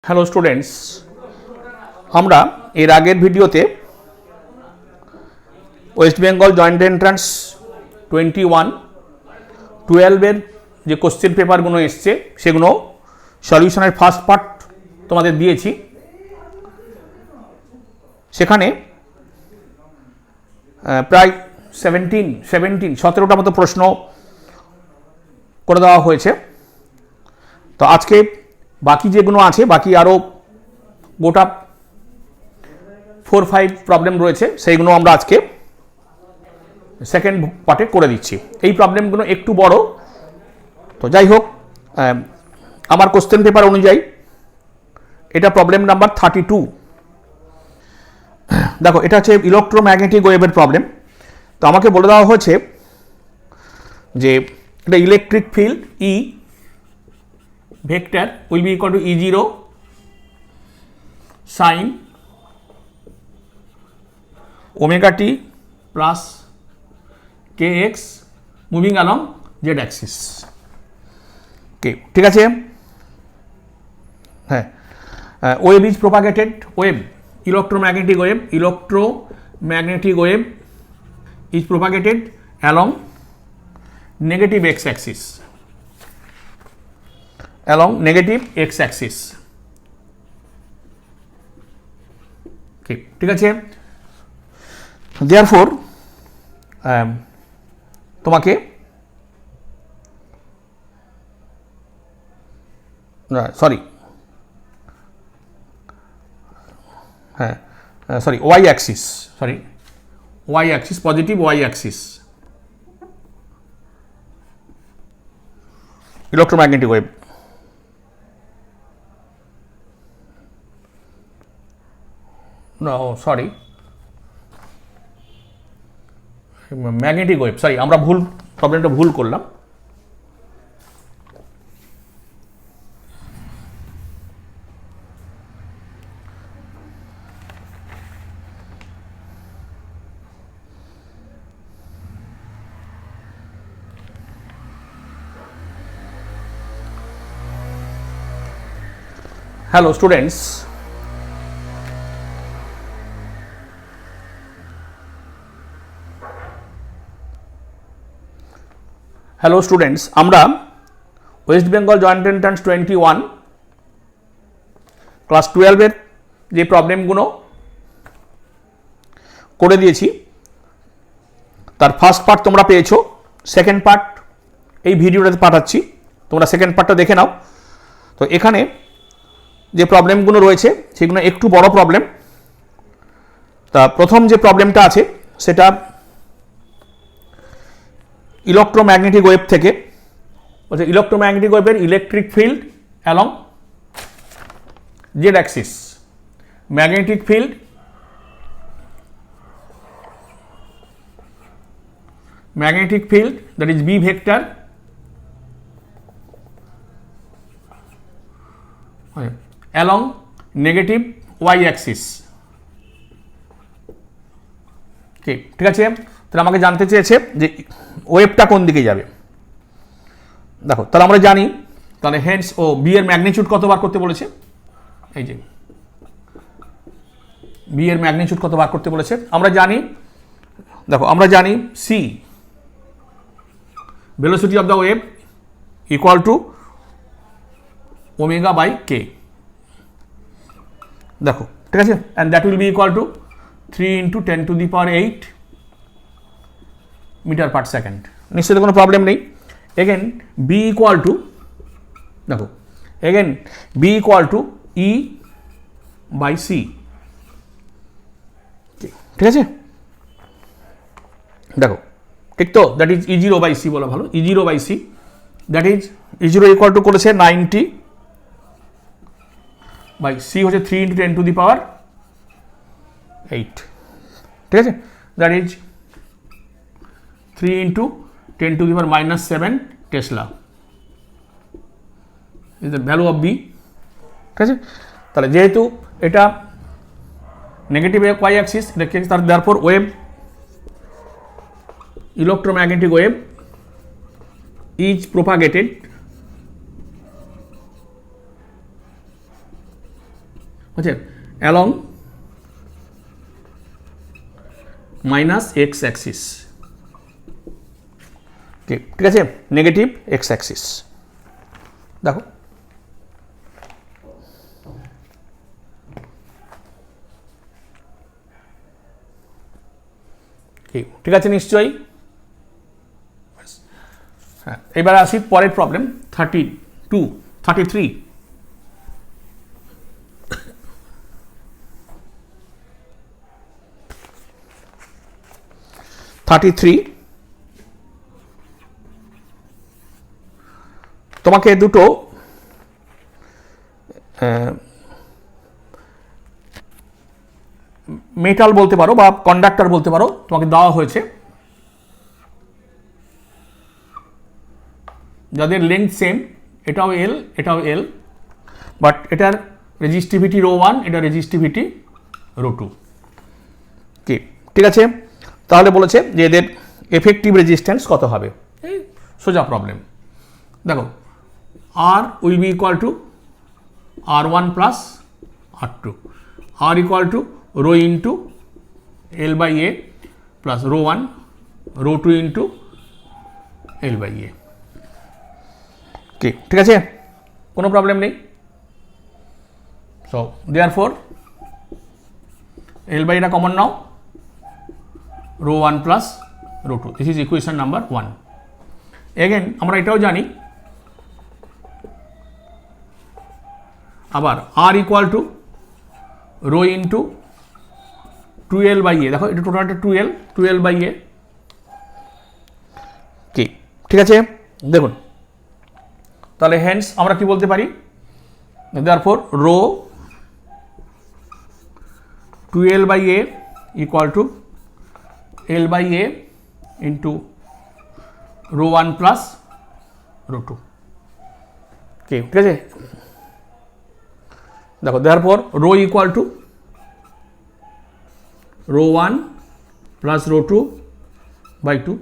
Hello students, আমরা এর আগের ভিডিওতে ওয়েস্ট বেঙ্গল জয়েন্ট এন্ট্রান্স 12-এর যে কোশ্চেন পেপারগুলো এসছে সেগুলো সলিউশনের ফার্স্ট পার্ট তোমাদের দিয়েছি। সেখানে প্রায় 17টা মতো প্রশ্ন করে দেওয়া হয়েছে। তো আজকে বাকি যেগুলো আছে, বাকি আরও গোটা 4-5 প্রবলেম রয়েছে, সেইগুলো আমরা আজকে সেকেন্ড পার্টে করে দিচ্ছি। এই প্রবলেমগুলো একটু বড়, তো যাই হোক, আমার কোশ্চেন পেপার অনুযায়ী এটা প্রবলেম নাম্বার 32। দেখো, এটা হচ্ছে ইলেকট্রোম্যাগনেটিক ওয়েভের প্রবলেম। তো আমাকে বলে দেওয়া হয়েছে যে এটা electric field E vector will be equal to E0 sin omega t plus kx moving along z axis। okay, ঠিক আছে। হ্যাঁ, wave is propagated, wave electromagnetic wave is propagated along negative x axis, ঠিক আছে। therefore তোমাকে y axis, positive y axis electromagnetic wave, magnetic wave, আমরা প্রবলেমটা ভুল করলাম। হ্যালো স্টুডেন্টস, আমরা West Bengal joint entrance 21 class 12-এর যে প্রবলেমগুলো করে দিয়েছি তার ফার্স্ট পার্ট তোমরা পেয়েছো। সেকেন্ড পার্ট এই ভিডিওটাতে পাঠাচ্ছি, তোমরা সেকেন্ড পার্টটা দেখে নাও। তো এখানে যে প্রবলেমগুলো রয়েছে সেগুলো একটু বড় প্রবলেম। তা প্রথম যে প্রবলেমটা আছে সেটা ইলেকট্রোম্যাগনেটিক ওয়েভ থেকে বলছে, ইলেকট্রোম্যাগনেটিক ওয়েভের electric field along Z Axis, magnetic field that is B vector along negative y axis। ঠিক আছে। তাহলে আমাকে জানতে চেয়েছে যে ওয়েভটা কোন দিকে যাবে। দেখো, তাহলে আমরা জানি, তাহলে হেন্স বি এর ম্যাগনিটিউড কত বার করতে বলেছে, এই যে বি এর ম্যাগনিটিউড কত বার করতে বলেছে আমরা জানি। দেখো, আমরা জানি C velocity of the wave equal to omega by k। দেখো, ঠিক আছে, and that will be equal to 3 into 10 to the power 8 metre per second. নিশ্চয়ই কোনো প্রবলেম নেই। এগেন বি ইকুয়াল টু, দেখো again B equal to E by C. ঠিক আছে, দেখো ঠিক তো, that is E0 by C বলা ভালো, E0 by C, that is E0 equal to করেছে 90 বাই সি হচ্ছে 3 into 10 to the power 8। ঠিক আছে, দ্যাট ইজ 3 into 10 to the power -7 tesla is the value of B. ঠিক আছে, তাহলে যেহেতু এটা নেগেটিভ ওয়াই অ্যাক্সিস, তার therefore wave, electromagnetic wave is propagated বুঝছে, অ্যালং মাইনাস এক্স অ্যাক্সিস। ঠিক আছে, নেগেটিভ এক্স অ্যাক্সিস। দেখো ঠিক আছে নিশ্চয়ই। হ্যাঁ, এবার আসি পরের প্রবলেম 32 33। তোমাকে দুটো মেটাল বলতে পারো বা কন্ডাক্টর বলতে পারো, তোমাকে দেওয়া হয়েছে, যাদের লেন্থ সেম, এটাও এল এটাও এল, বাট এটার রেজিস্টিভিটি রো 1, এটা রেজিস্টিভিটি রো 2। ঠিক আছে, তাহলে বলেছে যে এদের এফেক্টিভ রেজিস্ট্যান্স কত হবে। এই সোজা প্রবলেম। দেখো R will be equal to R1 plus R2, R equal to rho into l by a plus rho 1 rho 2 into l by a. ঠিক আছে, কোনো প্রবলেম নেই। সো দেয়ারফর এল বাই এটা common now, rho 1 plus rho 2, this is equation number 1। Again আমরা এটাও জানি, আবার R equal to rho into 2l by a. দেখো এটা টোটালটা 2l বাই এ। ঠিক আছে, দেখুন তাহলে হেন্স আমরা কি বলতে পারি, therefore rho 2l by A equal to l by A into rho 1 plus rho 2। ঠিক আছে, দেখো therefore rho equal to rho 1 plus rho 2 by 2।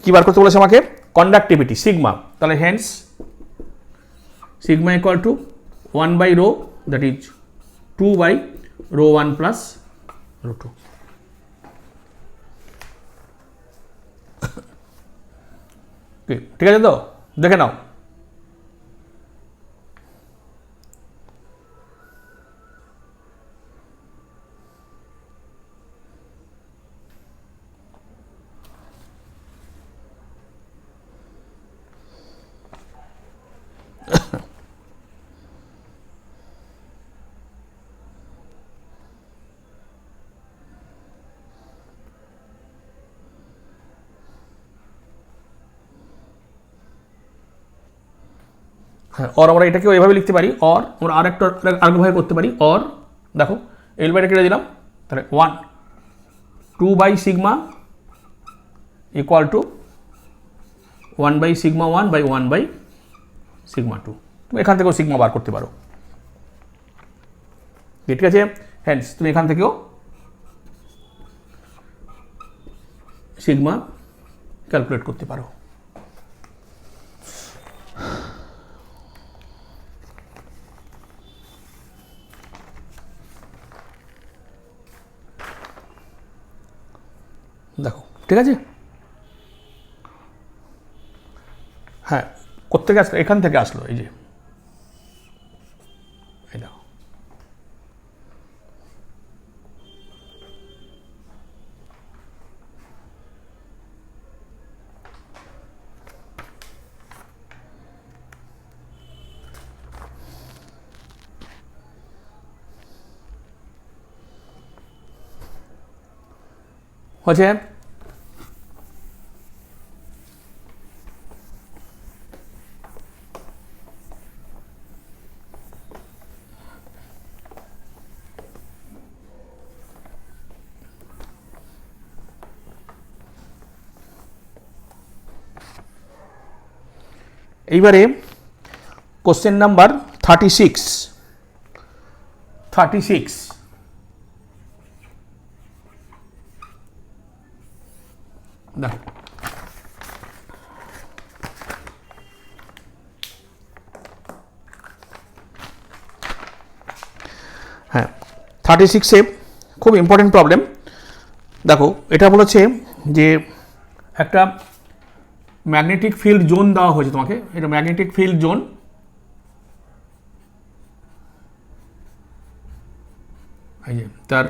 কি বার করতে বলেছে আমাকে, কন্ডাক্টিভিটি সিগমা। তাহলে hence sigma equal to 1 by rho, that is 2 by rho 1 plus rho 2। ঠিক আছে, তো দেখে নাও। হ্যাঁ, অর আমরা এটাকেও এভাবে লিখতে পারি, অর আমরা আরেকভাবে করতে পারি। অর দেখো এল বাইটা কেটে দিলাম, তাহলে 2 by sigma equal to 1 by sigma 1 by 1 by sigma 2। তুমি এখান থেকেও সিগমা বার করতে পারো। ঠিক আছে, হ্যান্স তুমি এখান থেকেও সিগমা ক্যালকুলেট করতে পারো। দেখো ঠিক আছে, হ্যাঁ কোত্থেকে আসলো, এখান থেকে আসলো, এই যে এই দেখো। হচ্ছে এইবারে কোশ্চেন নাম্বার 36। দেখো হ্যাঁ 36-এ খুব ইম্পর্টেন্ট প্রবলেম। দেখো এটা বলেছে যে একটা ম্যাগনেটিক ফিল্ড জোন দেওয়া হয়েছে তোমাকে, এটা ম্যাগনেটিক ফিল্ড জোন, এই যে তার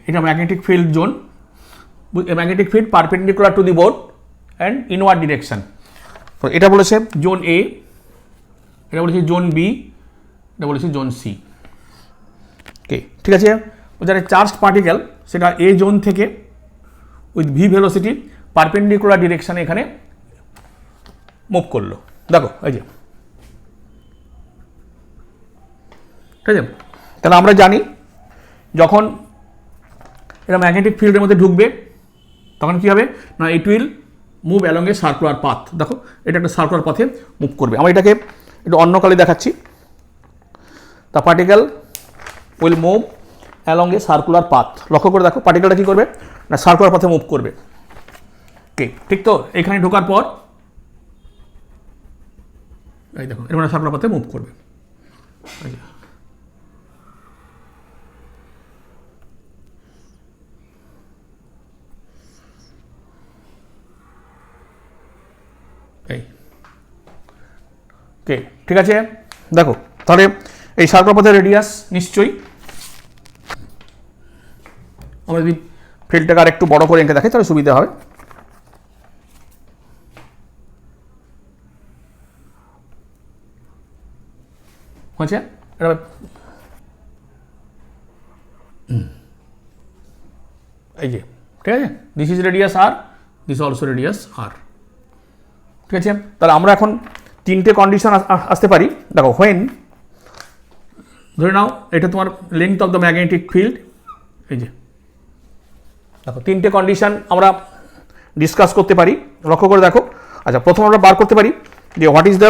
এটা magnetic field zone, magnetic field perpendicular to the board and inward direction. তো এটা বলেছে জোন এ, এটা বলেছে জোন বি, এটা বলেছে জোন সি। ওকে ঠিক আছে, যারা চার্জড পার্টিকেল সেটা এ জোন থেকে উইথ ভি ভেলোসিটি পারপেন্ডিকুলার ডিরেকশানে এখানে মুভ করলো। দেখো এই যে, ঠিক আছে, তাহলে আমরা জানি যখন এটা ম্যাগনেটিক ফিল্ডের মধ্যে ঢুকবে তখন কী হবে না, it will move along A circular path. দেখো এটা একটা সার্কুলার পাথে মুভ করবে। আমরা এটাকে একটু অন্য কালে দেখাচ্ছি। The particle will move along A circular path. লক্ষ্য করে দেখো পার্টিকেলটা কী করবে না, সার্কুলার পাথে মুভ করবে। ওকে ঠিক তো, এখানে ঢোকার পর এই দেখো এর মানে সার্কুলার পাথে মুভ করবে। এই ওকে ঠিক আছে, দেখো তাহলে এই সার্কুলার পাথের রেডিয়াস নিশ্চয়ই, আমরা যদি ফিল্ডটাকে আর একটু বড় করে এঁকে দেখাই তাহলে সুবিধা হবে। হচ্ছে এই যে, ঠিক আছে, this is radius R, this also radius R. ঠিক আছে, তাহলে আমরা এখন তিনটে কন্ডিশন আসতে পারি। দেখো হোয়েন, ধরে নাও এটা তোমার length of the magnetic field, এই যে দেখো তিনটে কন্ডিশন আমরা ডিসকাস করতে পারি। লক্ষ্য করে দেখো। আচ্ছা প্রথম আমরা বার করতে পারি যে হোয়াট ইজ দ্য,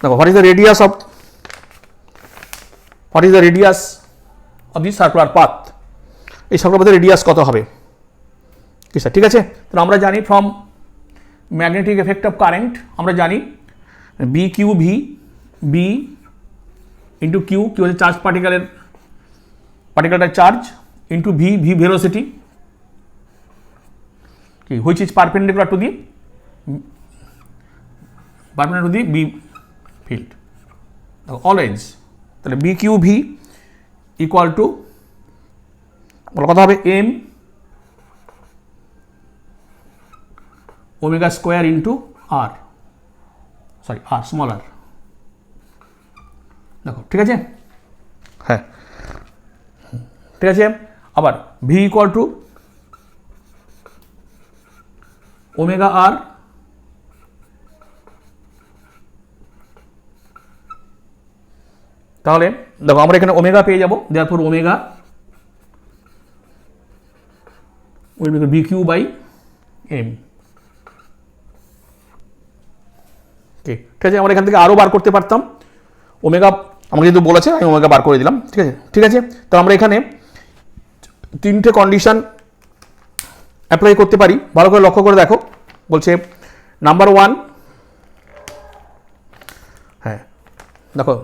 দেখো what is the radius of, what is the radius of the circular path. এই সার্কুলার পাথের রেডিয়াস কত হবে? ঠিক আছে, তাহলে আমরা জানি from magnetic effect of current আমরা জানি B q v, B into q, q হচ্ছে চার্জ পার্টিকেলটার charge, into v, v velocity, which is perpendicular to the B field. Always তাহলে B q v equal to কথা হবে M omega square into R, sorry R small R. দেখো ঠিক আছে, হ্যাঁ ঠিক আছে, আবার V equal to omega R তাহলে দেখো আমরা এখানে ওমেগা পেয়ে যাবো, therefore omega will be B Q by M. ঠিক আছে, আমরা এখান থেকে আরও বার করতে পারতাম ওমেগা, আমাকে যেহেতু বলেছে আমি ওমেগা বার করে দিলাম। ঠিক আছে, ঠিক আছে, তো আমরা এখানে তিনটে কন্ডিশন অ্যাপ্লাই করতে পারি। ভালো করে লক্ষ্য করে দেখো, বলছে নাম্বার ওয়ান, হ্যাঁ দেখো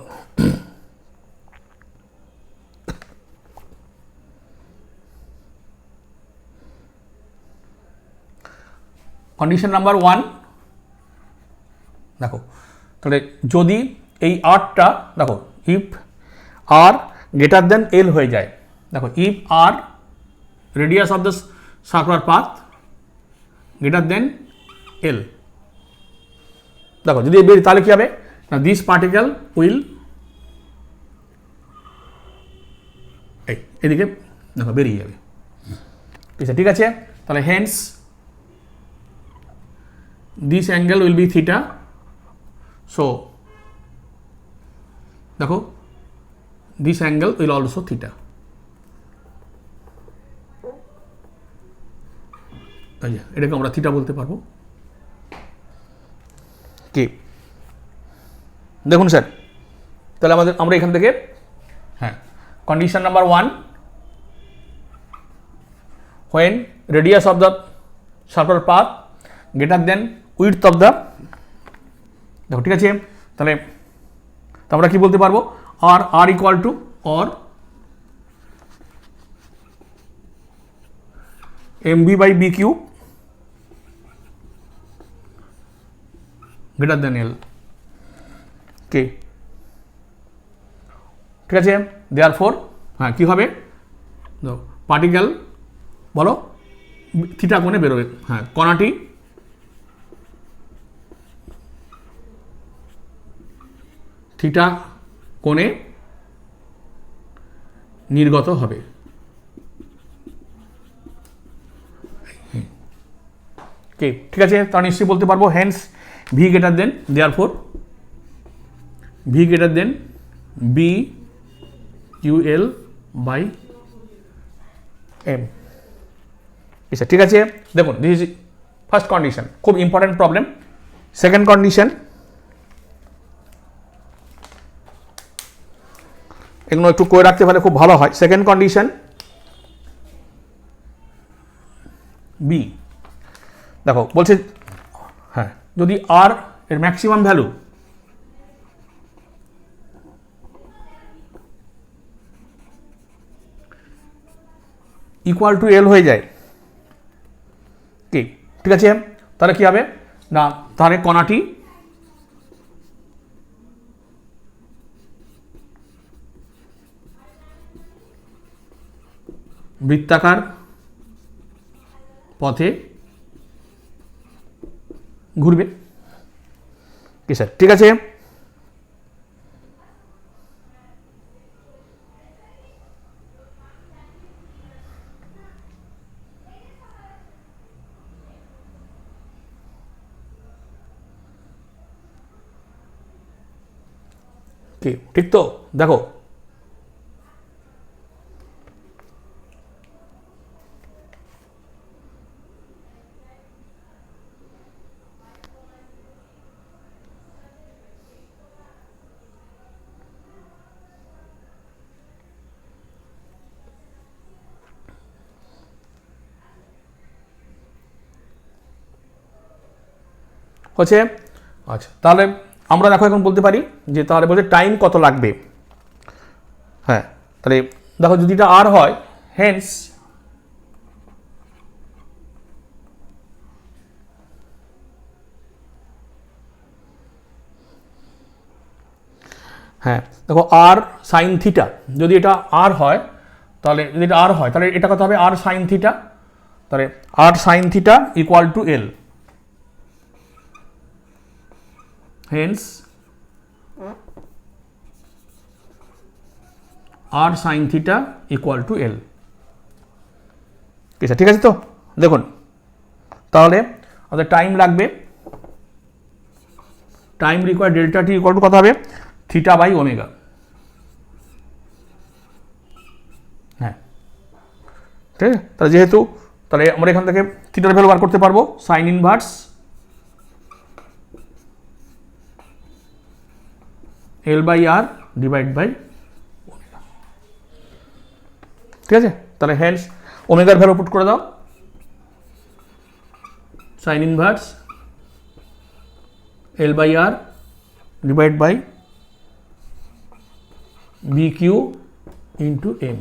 কন্ডিশন নাম্বার ওয়ান, দেখো তাহলে যদি এই আরটা দেখো ইফ আর গ্রেটার দেন এল হয়ে যায়, দেখো if R radius of the circular path greater than l, দেখো যদি তাহলে কি হবে না, দিস পার্টিকেল উইল এদিকে দেখো বেরিয়ে যাবে। ঠিক আছে, তাহলে Haynes this angle will be theta, so দেখো this angle will also theta। এটাকে আমরা থিটা বলতে পারবো। কি দেখুন স্যার, তাহলে আমরা এখান থেকে হ্যাঁ condition number one, when radius of the circular path greater than width of the, দেখো ঠিক আছে, তাহলে আমরা কি বলতে পারবো, r equal to or mv by b cube greater than l k ঠিক আছে therefore হ্যাঁ কি হবে পার্টিকেল বলো থিটা কোণে বেরোবে হ্যাঁ কণাটি থিটা কোণে নির্গত হবে কে ঠিক আছে তার নিশ্চয়ই বলতে পারবো hence V greater than therefore V greater than B Q L by M ঠিক আছে দেখুন দিস ইজ ফার্স্ট কন্ডিশন খুব ইম্পর্টেন্ট প্রবলেম সেকেন্ড কন্ডিশন এগুলো একটু করে রাখতে পারলে খুব ভালো হয় সেকেন্ড কন্ডিশন বি দেখো বলছে হ্যাঁ যদি আর এর ম্যাক্সিমাম ভ্যালু ইকুয়াল টু এল হয়ে যায় কি ঠিক আছে তাহলে কি হবে না তাহলে কণাটি বৃত্তাকার পথে ঘুরবে কি স্যার ঠিক আছে কি ঠিক তো দেখো হচ্ছে আচ্ছা তাহলে আমরা দেখো এখন বলতে পারি যে তাহলে বলতে টাইম কত লাগবে হ্যাঁ তাহলে দেখো যদি এটা আর হয় হেন্স হ্যাঁ দেখো আর সাইন থিটা যদি এটা আর হয় তাহলে যদি এটা আর হয় তাহলে এটা কত হবে আর সাইন থিটা তাহলে R sine theta equal to l hence r sin theta equal to l ঠিক আছে তো দেখুন তাহলে আমাদের টাইম লাগবে time required delta T equal to কত হবে থিটা বাই ওমেগা হ্যাঁ ঠিক আছে তাহলে যেহেতু তাহলে আমরা এখান থেকে থিটার ভ্যালু বার করতে পারবো sine inverse L by R divide by omega ঠিক আছে তাহলে হেন্স ওমেগার ভ্যালু পুট করে দাও sine inverse L by R divide by B Q into M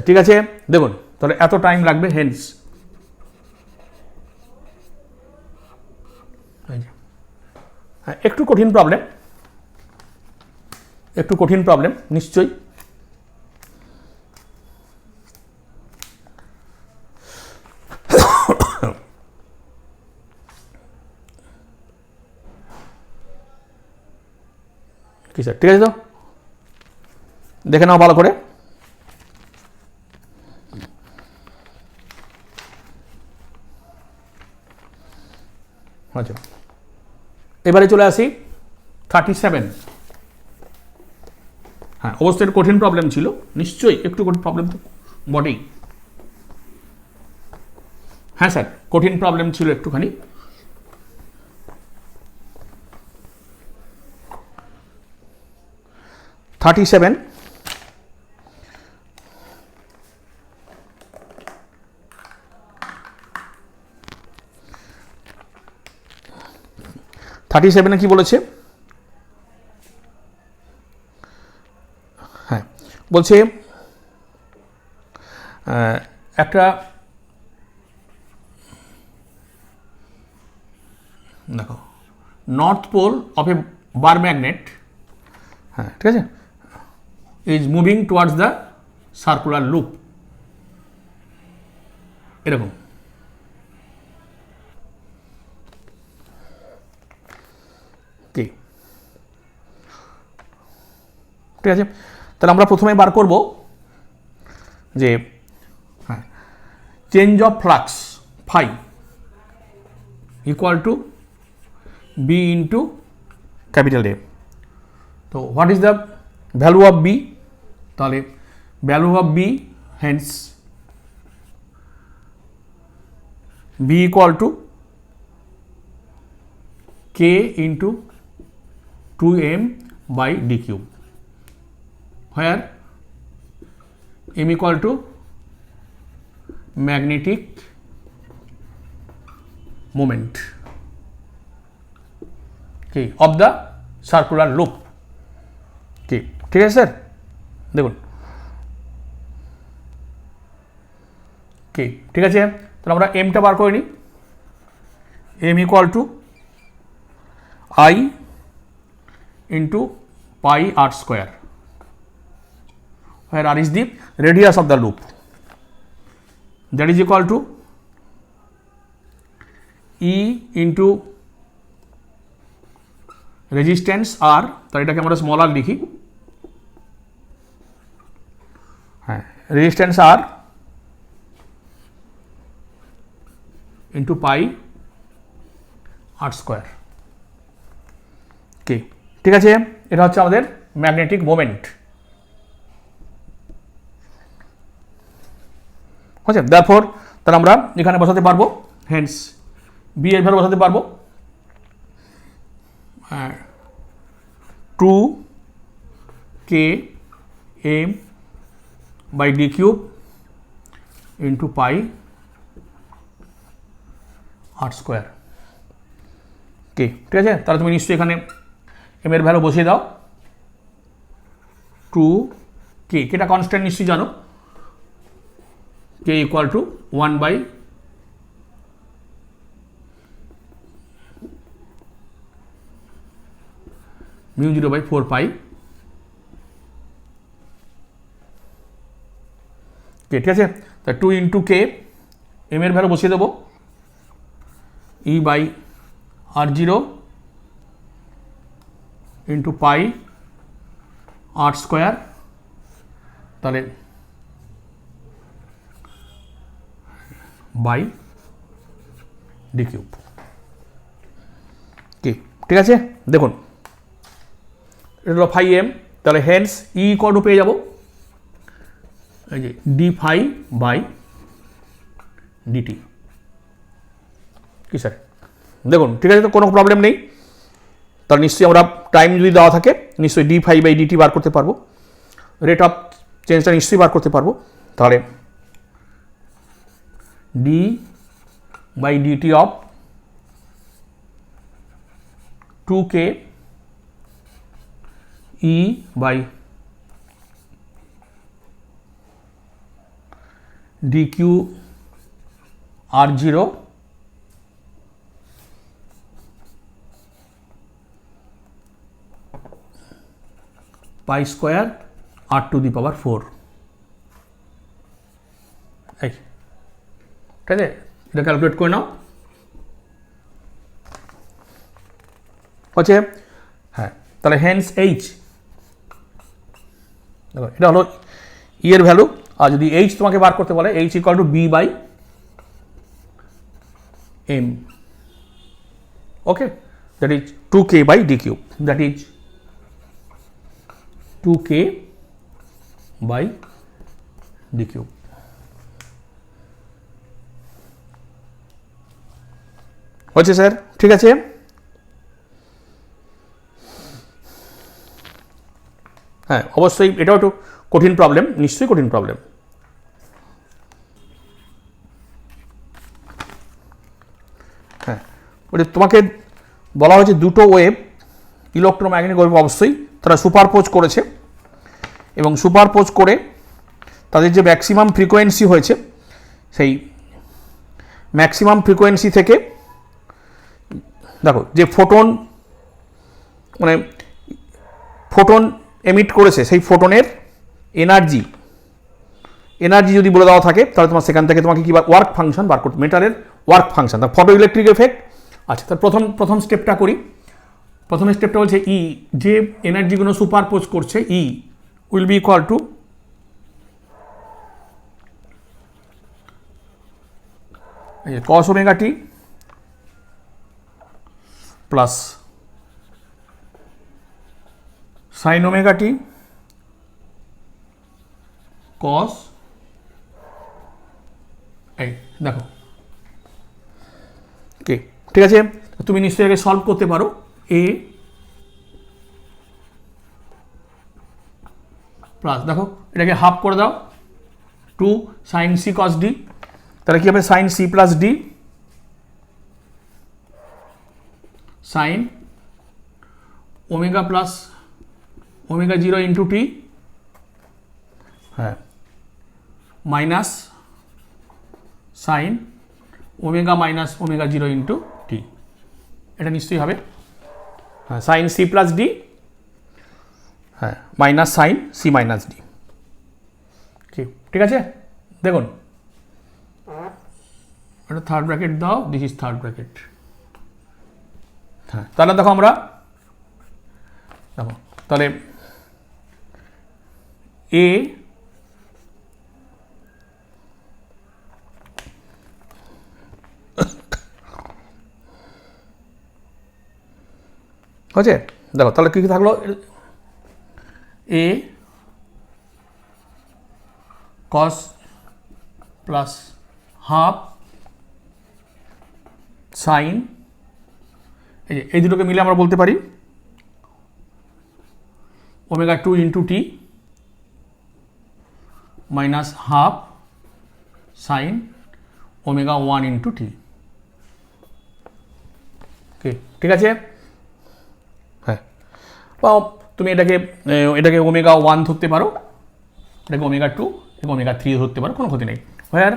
ঠিক আছে দেখুন তাহলে এত টাইম লাগবে হেন্স একটু কঠিন প্রবলেম নিশ্চয়ই কি স্যার ঠিক আছে তো দেখে নাও ভালো করে আচ্ছা এবারে চলে আসি 37 হ্যাঁ অবশ্যই কঠিন প্রবলেম ছিল নিশ্চয়ই একটু কঠিন প্রবলেম তো বটেই হ্যাঁ স্যার কঠিন প্রবলেম ছিল একটুখানি $37 37 কি বলেছে বলছে একটা দেখো north pole of a bar magnet, হ্যাঁ ঠিক আছে, is moving towards the circular loop, এরকম। কি ঠিক আছে, তাহলে আমরা প্রথমে বার করব যে হ্যাঁ change of flux phi equal to B into capital A. তো what is the value of B, তাহলে value of B hence B equal to k into 2m by d cube, where m equal to magnetic moment of the circular loop। ঠিক আছে sir, দেখুন ঠিক আছে, তাহলে আমরা এমটা বার করে নিই। M equal to I into pi r square, where r is the radius of the loop, that is equal to E into resistance r, তাহলে এটাকে আমরা স্মল r লিখি, হ্যাঁ resistance r into pi r square। ঠিক আছে, এটা হচ্ছে আমাদের ম্যাগনেটিক মোমেন্ট। আচ্ছা দেয়ারফর তাহলে আমরা এখানে বসাতে পারবো, হেন্স বি এর ভ্যালু বসাতে পারবো 2k m by d cube into pi r square। ঠিক আছে, তাহলে তুমি নিশ্চয়ই এখানে এম এর ভ্যালু বসিয়ে দাও, 2k, কেটা কনস্ট্যান্ট নিশ্চয়ই জানো, k equal to 1 by mu 0 by 4 pi, ঠিক আছে, তা 2 ইন্টু কে, এম এর ভ্যালু বসিয়ে দেবো e by r 0 into pi r square, তাহলে বাই ডি কিউব। ঠিক আছে, দেখুন এটা হলো ফাই এম, তাহলে হেন্স ই ইকুয়াল টু পেয়ে যাবো এই যে ডি ফাই বাই ডিটি। কি স্যার, দেখুন ঠিক আছে, তো কোনো প্রবলেম নেই, তাহলে নিশ্চয়ই আমরা টাইম যদি দেওয়া থাকে নিশ্চয়ই ডি ফাই বাই ডিটি বার করতে পারবো, রেট অফ চেঞ্জটা নিশ্চয়ই বার করতে পারবো। তাহলে D by DT of 2k e by dq r0 pi square r to the power 4। এই ঠিক আছে, এটা ক্যালকুলেট করে নাও হচ্ছে, হ্যাঁ তাহলে হেন্স এইচ, দেখো এটা হলো ই এর ভ্যালু, আর যদি এইচ তোমাকে বার করতে বলে H equal to B by M, okay, that is 2k by D cube, that is 2k by D cube. হচ্ছে স্যার, ঠিক আছে, হ্যাঁ অবশ্যই এটাও একটু কঠিন প্রবলেম, নিশ্চয়ই কঠিন প্রবলেম। হ্যাঁ বলে তোমাকে বলা হয়েছে দুটো ওয়েভ ইলেকট্রোম্যাগনেটিক ওয়েভ অবশ্যই তারা সুপারপোজ করেছে এবং সুপারপোজ করে তাদের যে ম্যাক্সিমাম ফ্রিকোয়েন্সি হয়েছে সেই ম্যাক্সিমাম ফ্রিকোয়েন্সি থেকে দেখো যে ফোটন মানে ফোটন এমিট করেছে সেই ফোটনের এনার্জি যদি বলে দেওয়া থাকে তাহলে তোমার সেখান থেকে তোমাকে কি ওয়ার্ক ফাংশন বার করতে, মেটালের ওয়ার্ক ফাংশন, তার ফটো ইলেকট্রিক এফেক্ট। আচ্ছা, তার প্রথম স্টেপটা করি। প্রথম স্টেপটা বলছে ই যে এনার্জিগুলো সুপারপোজ করছে e will be equal to cos omega t প্লাস sin omega t cos, এই দেখো ওকে, ঠিক আছে। তুমি নিশ্চয়ই আগে সলভ করতে পারো। এ প্লাস দেখো এটাকে হাফ করে দাও 2 sin c cos d, তাহলে কি হবে sin c প্লাস d sin omega plus omega 0 into t, হ্যাঁ, minus sine omega minus omega 0 into t, এটা নিশ্চয়ই হবে। হ্যাঁ, সাইন সি প্লাস ডি, হ্যাঁ, minus sine c minus d. ঠিক আছে, দেখুন এটা থার্ড ব্র্যাকেট দাও, দিস ইজ থার্ড ব্র্যাকেট। হ্যাঁ, তাহলে দেখো আমরা দেখো তাহলে এ হচ্ছে, দেখো তাহলে কি থাকলো, a cos plus half sine, এই দুটোকে মিলে আমরা বলতে পারি omega 2 into t minus half sine omega 1 into t. Okay, ঠিক আছে। হ্যাঁ, বা তুমি এটাকে ওমেগা 1 ধরতে পারো, এটাকে ওমেগা 2 এবং ওমেগা 3 ধরতে পারো, কোনো ক্ষতি নেই। Where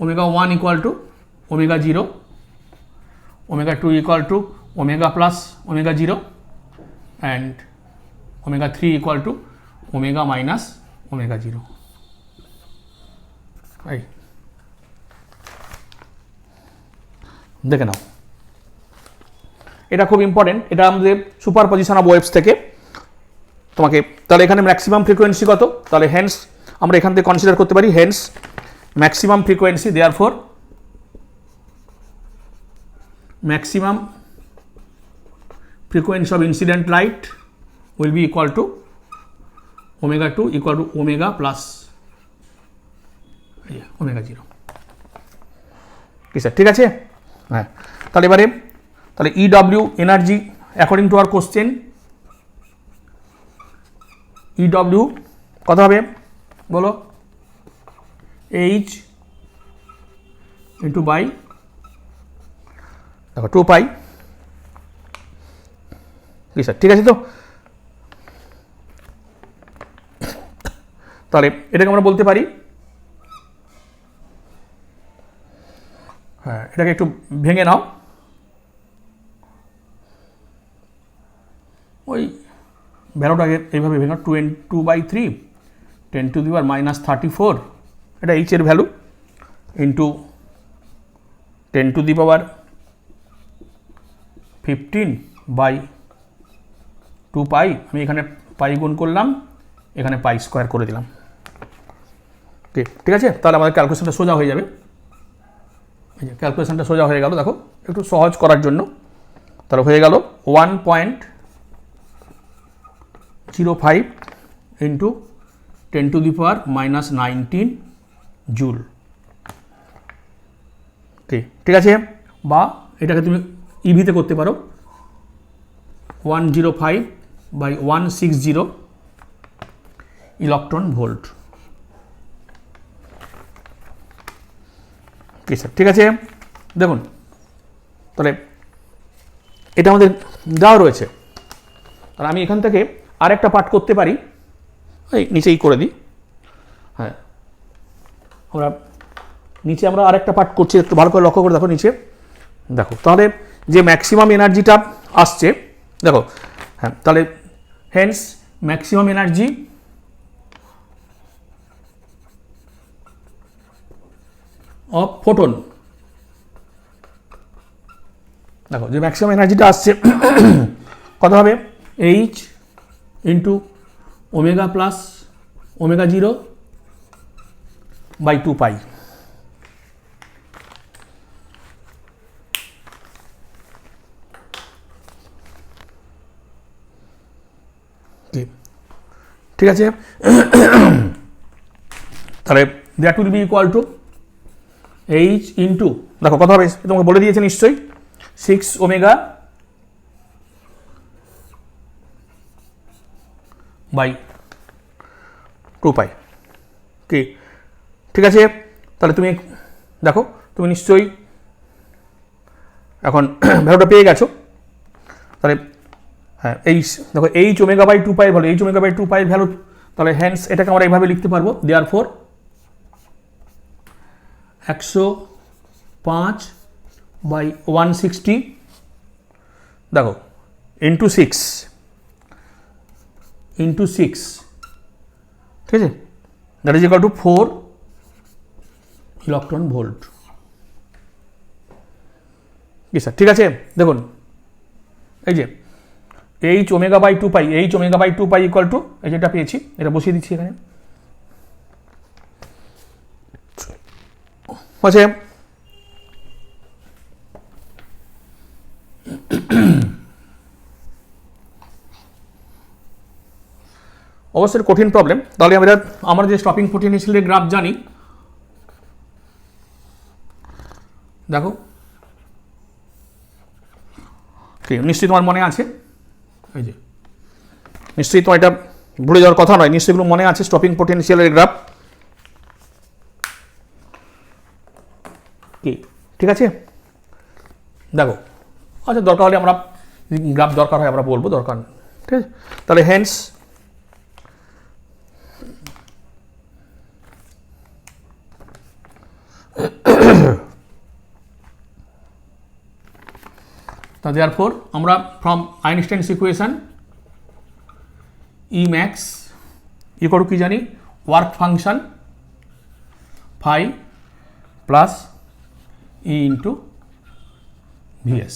omega 1 equal to omega 0, omega 2 equal to omega plus omega 0 and omega 3 equal to omega minus omega 0। এই দেখে নাও, এটা খুব ইম্পর্টেন্ট, এটা আমাদের সুপারপজিশন অফ ওয়েভস থেকে তোমাকে, তাহলে এখানে ম্যাক্সিমাম ফ্রিকোয়েন্সি কত, তাহলে হেন্স আমরা এখান থেকে কনসিডার করতে পারি hence maximum frequency, therefore maximum frequency of incident light will be equal to omega 2 equal to omega plus omega 0। কি স্যার, ঠিক আছে? হ্যাঁ, তাহলে এবারে তাহলে EW energy according to our question, EW কত হবে বলো, এইচ ইন্টু বাই দেখো 2 পাই। কি স্যার, ঠিক আছে তো? তাহলে এটাকে আমরা বলতে পারি, হ্যাঁ, এটাকে একটু ভেঙে নাও, ওই ভ্যালুটাকে এইভাবে ভেঙে 2/3 10⁻⁻34, এটা এইচ এর ভ্যালু ইন্টু 10⁻15/2 পাই, আমি এখানে পাই গুণ করলাম, এখানে পাই স্কোয়ার করে দিলাম। ঠিক আছে, তাহলে আমাদের ক্যালকুলেশনটা সোজা হয়ে যাবে। এই যে ক্যালকুলেশনটা সোজা হয়ে গেল, দেখো একটু সহজ করার জন্য, তাহলে হয়ে গেল 1.05 ইন্টু 10⁻⁻19 জুল। ঠিক আছে, বা এটাকে তুমি ইভিতে করতে পারো 105/160 ইলেকট্রন ভোল্ট। কি স্যার, ঠিক আছে? দেখুন তাহলে এটা আমাদের দেওয়া রয়েছে, আর আমি এখান থেকে আরেকটা পার্ট করতে পারি, এই নিচেই করে দিই। হ্যাঁ, আমরা নিচে আমরা আরেকটা পার্ট করছি, একটু ভালো করে লক্ষ্য করে দেখো নিচে। দেখো তাহলে যে ম্যাক্সিমাম এনার্জিটা আসছে, দেখো হ্যাঁ, তাহলে hence maximum energy of photon, দেখো যে ম্যাক্সিমাম এনার্জিটা আসছে কত হবে, H into omega plus omega 0 by 2 pi. ঠিক আছে, তাহলে that will be equal to H into, দেখো কত হবে তোমাকে বলে দিয়েছে নিশ্চয়ই, 6 ওমেগা বাই 2 পাই। কি ঠিক আছে, তাহলে তুমি দেখো তুমি নিশ্চয়ই এখন ভ্যালুটা পেয়ে গেছো। তাহলে হ্যাঁ, এই দেখো H omega by 2 pi value, H omega by 2 pi value, তাহলে হ্যান্স এটাকে আমরা এইভাবে লিখতে পারবো, দেয়ারফর 105 বাই 160 দেখো ইন্টু 6 ঠিক আছে, that is equal to 4 electron volt. কি স্যার, ঠিক আছে, দেখুন এই যে H omega by 2 pi, H omega by 2 pi equal to, এই যেটা পেয়েছি এটা বসিয়ে দিচ্ছি এখানে, হচ্ছে অবশ্যই কঠিন প্রবলেম। তাহলে আমরা যে স্টপিং পোটেনশিয়ালের গ্রাফ জানি, দেখো ঠিক নিশ্চয়ই তোমার মনে আছে, এই যে নিশ্চয়ই তোমার এটা ভুলে যাওয়ার কথা নয়, নিশ্চয়ই এগুলো মনে আছে স্টপিং পোটেনশিয়ালের গ্রাফ। কি ঠিক আছে, দেখো আচ্ছা দরকার হলে আমরা গ্রাফ দরকার হয় আমরা বলবো, দরকার নেই, ঠিক আছে। তাহলে হেন্স therefore আমরা from Einstein's equation E max equal to কি জানি, work function phi plus E into VS.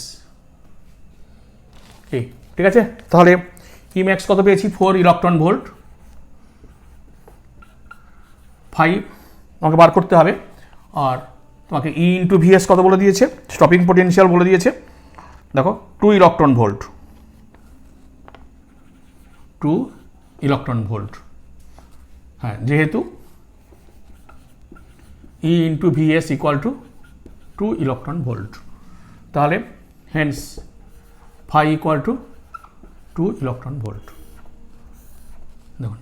ঠিক আছে, তাহলে E max কত পেয়েছি, 4 ইলেকট্রন ভোল্ট, phi আমাকে বার করতে হবে, আর তোমাকে E ইন্টু ভিএস কত বলে দিয়েছে, স্টপিং পোটেনশিয়াল বলে দিয়েছে, দেখো 2 ইলেকট্রন ভোল্ট, 2 ইলেকট্রন ভোল্ট। হ্যাঁ, যেহেতু E into VS equal to 2 electron volt, তাহলে hence phi equal to 2 electron volt. দেখুন